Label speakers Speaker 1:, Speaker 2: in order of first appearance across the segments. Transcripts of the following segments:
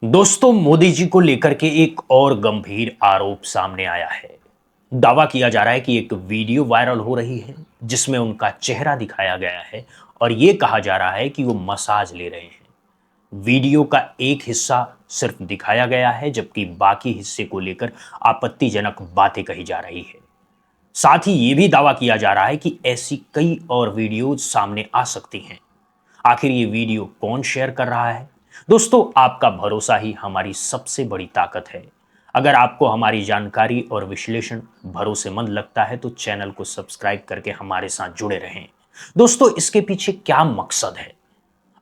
Speaker 1: दोस्तों, मोदी जी को लेकर के एक और गंभीर आरोप सामने आया है। दावा किया जा रहा है कि एक वीडियो वायरल हो रही है जिसमें उनका चेहरा दिखाया गया है और ये कहा जा रहा है कि वो मसाज ले रहे हैं। वीडियो का एक हिस्सा सिर्फ दिखाया गया है जबकि बाकी हिस्से को लेकर आपत्तिजनक बातें कही जा रही है। साथ ही ये भी दावा किया जा रहा है कि ऐसी कई और वीडियोज सामने आ सकती हैं। आखिर ये वीडियो कौन शेयर कर रहा है? दोस्तों, आपका भरोसा ही हमारी सबसे बड़ी ताकत है। अगर आपको हमारी जानकारी और विश्लेषण भरोसेमंद लगता है तो चैनल को सब्सक्राइब करके हमारे साथ जुड़े रहें। दोस्तों, इसके पीछे क्या मकसद है?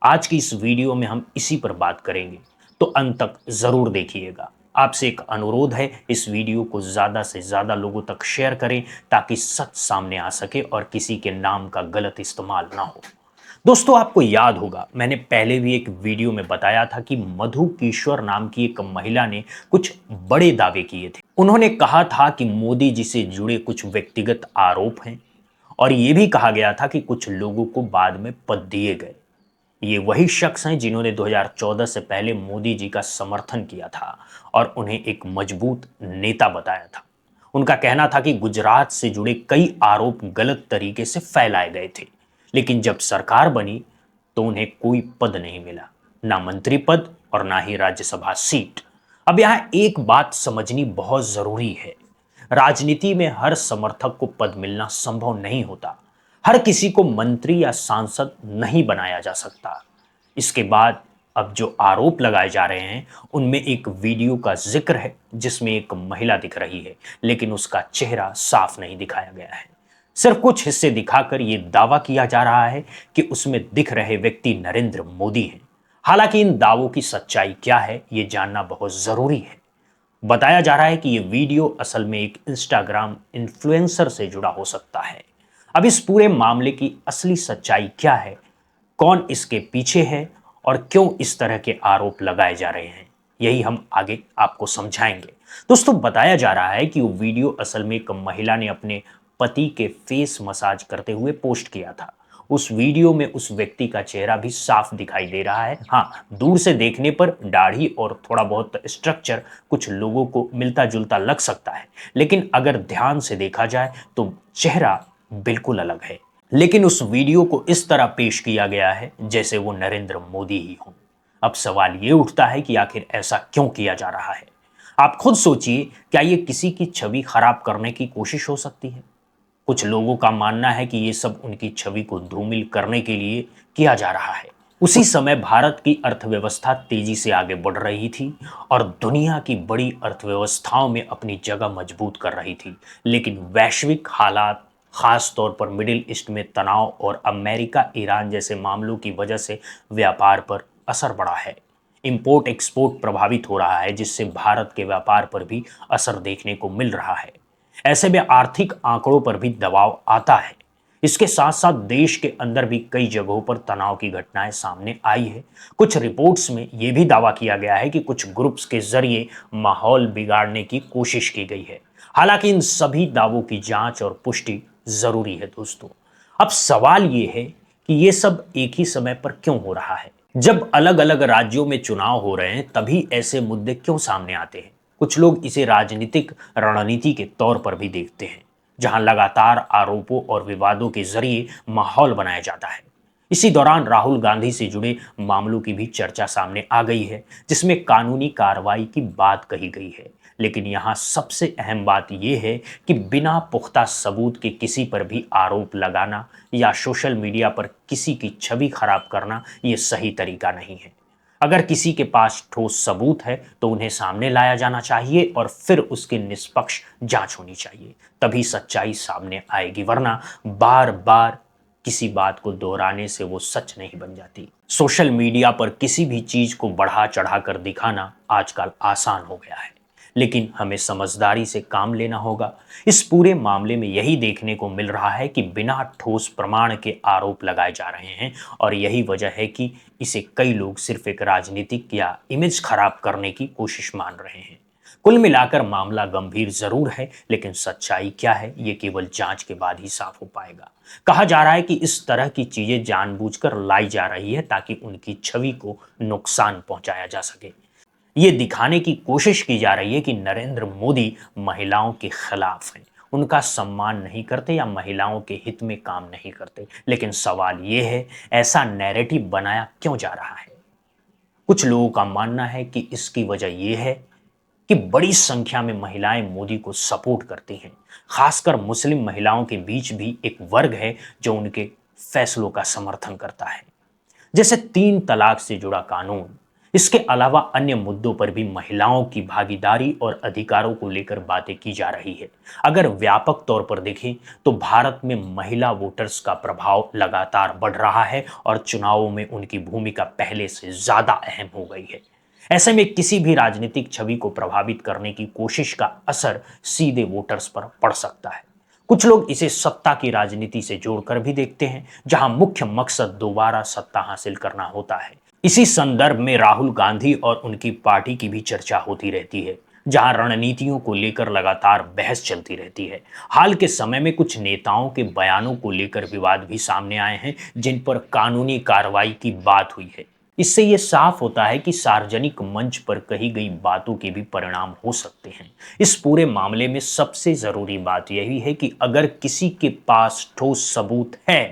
Speaker 1: आज की इस वीडियो में हम इसी पर बात करेंगे, तो अंत तक जरूर देखिएगा। आपसे एक अनुरोध है, इस वीडियो को ज्यादा से ज्यादा लोगों तक शेयर करें ताकि सच सामने आ सके और किसी के नाम का गलत इस्तेमाल ना हो। दोस्तों, आपको याद होगा, मैंने पहले भी एक वीडियो में बताया था कि मधु किश्वर नाम की एक महिला ने कुछ बड़े दावे किए थे। उन्होंने कहा था कि मोदी जी से जुड़े कुछ व्यक्तिगत आरोप हैं और यह भी कहा गया था कि कुछ लोगों को बाद में पद दिए गए। ये वही शख्स हैं जिन्होंने 2014 से पहले मोदी जी का समर्थन किया था और उन्हें एक मजबूत नेता बताया था। उनका कहना था कि गुजरात से जुड़े कई आरोप गलत तरीके से फैलाए गए थे, लेकिन जब सरकार बनी तो उन्हें कोई पद नहीं मिला, ना मंत्री पद और ना ही राज्यसभा सीट। अब यहां एक बात समझनी बहुत जरूरी है। राजनीति में हर समर्थक को पद मिलना संभव नहीं होता। हर किसी को मंत्री या सांसद नहीं बनाया जा सकता। इसके बाद अब जो आरोप लगाए जा रहे हैं उनमें एक वीडियो का जिक्र है जिसमें एक महिला दिख रही है, लेकिन उसका चेहरा साफ नहीं दिखाया गया है। सिर्फ कुछ हिस्से दिखाकर यह दावा किया जा रहा है कि उसमें दिख रहे व्यक्ति नरेंद्र मोदी हैं। हालांकि इन दावों की सच्चाई क्या है यह जानना बहुत जरूरी है। बताया जा रहा है कि यह वीडियो असल में एक इंस्टाग्राम इन्फ्लुएंसर से जुड़ा हो सकता है। अब इस पूरे मामले की असली सच्चाई क्या है, कौन इसके पीछे है और क्यों इस तरह के आरोप लगाए जा रहे हैं, यही हम आगे आपको समझाएंगे। दोस्तों, बताया जा रहा है कि वो वीडियो असल में एक महिला ने अपने पति के फेस मसाज करते हुए पोस्ट किया था। उस वीडियो में उस व्यक्ति का चेहरा भी साफ दिखाई दे रहा है। हाँ, दूर से देखने पर दाढ़ी और थोड़ा बहुत स्ट्रक्चर कुछ लोगों को मिलता जुलता लग सकता है, लेकिन अगर ध्यान से देखा जाए तो चेहरा बिल्कुल अलग है। लेकिन उस वीडियो को इस तरह पेश किया गया है जैसे वो नरेंद्र मोदी ही हो। अब सवाल ये उठता है कि आखिर ऐसा क्यों किया जा रहा है? आप खुद सोचिए, क्या ये किसी की छवि खराब करने की कोशिश हो सकती है? कुछ लोगों का मानना है कि ये सब उनकी छवि को धूमिल करने के लिए किया जा रहा है। उसी समय भारत की अर्थव्यवस्था तेजी से आगे बढ़ रही थी और दुनिया की बड़ी अर्थव्यवस्थाओं में अपनी जगह मजबूत कर रही थी, लेकिन वैश्विक हालात, खास तौर पर मिडिल ईस्ट में तनाव और अमेरिका ईरान जैसे मामलों की वजह से व्यापार पर असर पड़ा है। इंपोर्ट एक्सपोर्ट प्रभावित हो रहा है, जिससे भारत के व्यापार पर भी असर देखने को मिल रहा है। ऐसे में आर्थिक आंकड़ों पर भी दबाव आता है। इसके साथ साथ देश के अंदर भी कई जगहों पर तनाव की घटनाएं सामने आई है। कुछ रिपोर्ट्स में यह भी दावा किया गया है कि कुछ ग्रुप्स के जरिए माहौल बिगाड़ने की कोशिश की गई है। हालांकि इन सभी दावों की जांच और पुष्टि जरूरी है दोस्तों। अब सवाल यह है कि यह सब एक ही समय पर क्यों हो रहा है? जब अलग अलग राज्यों में चुनाव हो रहे हैं तभी ऐसे मुद्दे क्यों सामने आते हैं? कुछ लोग इसे राजनीतिक रणनीति के तौर पर भी देखते हैं, जहां लगातार आरोपों और विवादों के जरिए माहौल बनाया जाता है। इसी दौरान राहुल गांधी से जुड़े मामलों की भी चर्चा सामने आ गई है, जिसमें कानूनी कार्रवाई की बात कही गई है। लेकिन यहां सबसे अहम बात यह है कि बिना पुख्ता सबूत के किसी पर भी आरोप लगाना या सोशल मीडिया पर किसी की छवि खराब करना यह सही तरीका नहीं है। अगर किसी के पास ठोस सबूत है तो उन्हें सामने लाया जाना चाहिए और फिर उसकी निष्पक्ष जांच होनी चाहिए, तभी सच्चाई सामने आएगी। वरना बार बार किसी बात को दोहराने से वो सच नहीं बन जाती। सोशल मीडिया पर किसी भी चीज को बढ़ा चढ़ा कर दिखाना आजकल आसान हो गया है, लेकिन हमें समझदारी से काम लेना होगा। इस पूरे मामले में यही देखने को मिल रहा है कि बिना ठोस प्रमाण के आरोप लगाए जा रहे हैं और यही वजह है कि इसे कई लोग सिर्फ एक राजनीतिक या इमेज खराब करने की कोशिश मान रहे हैं। कुल मिलाकर मामला गंभीर जरूर है, लेकिन सच्चाई क्या है ये केवल जांच के बाद ही साफ हो पाएगा। कहा जा रहा है कि इस तरह की चीजें जानबूझकर लाई जा रही है ताकि उनकी छवि को नुकसान पहुंचाया जा सके। ये दिखाने की कोशिश की जा रही है कि नरेंद्र मोदी महिलाओं के खिलाफ हैं, उनका सम्मान नहीं करते या महिलाओं के हित में काम नहीं करते। लेकिन सवाल ये है, ऐसा नैरेटिव बनाया क्यों जा रहा है? कुछ लोगों का मानना है कि इसकी वजह यह है कि बड़ी संख्या में महिलाएं मोदी को सपोर्ट करती हैं। खासकर मुस्लिम महिलाओं के बीच भी एक वर्ग है जो उनके फैसलों का समर्थन करता है, जैसे 3 तलाक से जुड़ा कानून। इसके अलावा अन्य मुद्दों पर भी महिलाओं की भागीदारी और अधिकारों को लेकर बातें की जा रही है। अगर व्यापक तौर पर देखें तो भारत में महिला वोटर्स का प्रभाव लगातार बढ़ रहा है और चुनावों में उनकी भूमिका पहले से ज्यादा अहम हो गई है। ऐसे में किसी भी राजनीतिक छवि को प्रभावित करने की कोशिश का असर सीधे वोटर्स पर पड़ सकता है। कुछ लोग इसे सत्ता की राजनीति से जोड़कर भी देखते हैं, जहां मुख्य मकसद दोबारा सत्ता हासिल करना होता है। इसी संदर्भ में राहुल गांधी और उनकी पार्टी की भी चर्चा होती रहती है, जहां रणनीतियों को लेकर लगातार बहस चलती रहती है। हाल के समय में कुछ नेताओं के बयानों को लेकर विवाद भी सामने आए हैं, जिन पर कानूनी कार्रवाई की बात हुई है। इससे यह साफ होता है कि सार्वजनिक मंच पर कही गई बातों के भी परिणाम हो सकते हैं। इस पूरे मामले में सबसे जरूरी बात यही है कि अगर किसी के पास ठोस सबूत है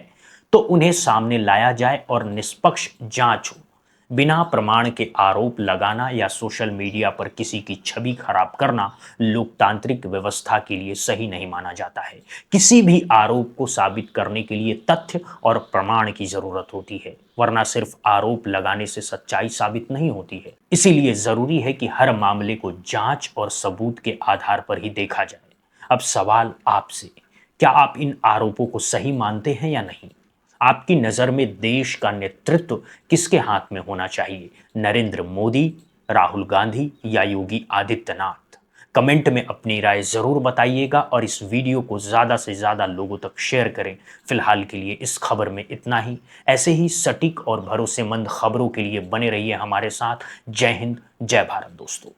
Speaker 1: तो उन्हें सामने लाया जाए और निष्पक्ष जांच हो। बिना प्रमाण के आरोप लगाना या सोशल मीडिया पर किसी की छवि खराब करना लोकतांत्रिक व्यवस्था के लिए सही नहीं माना जाता है। किसी भी आरोप को साबित करने के लिए तथ्य और प्रमाण की जरूरत होती है, वरना सिर्फ आरोप लगाने से सच्चाई साबित नहीं होती है। इसीलिए जरूरी है कि हर मामले को जांच और सबूत के आधार पर ही देखा जाए। अब सवाल आपसे, क्या आप इन आरोपों को सही मानते हैं या नहीं? आपकी नजर में देश का नेतृत्व किसके हाथ में होना चाहिए? नरेंद्र मोदी, राहुल गांधी या योगी आदित्यनाथ? कमेंट में अपनी राय जरूर बताइएगा और इस वीडियो को ज्यादा से ज्यादा लोगों तक शेयर करें। फिलहाल के लिए इस खबर में इतना ही। ऐसे ही सटीक और भरोसेमंद खबरों के लिए बने रहिए हमारे साथ। जय हिंद, जय भारत दोस्तों।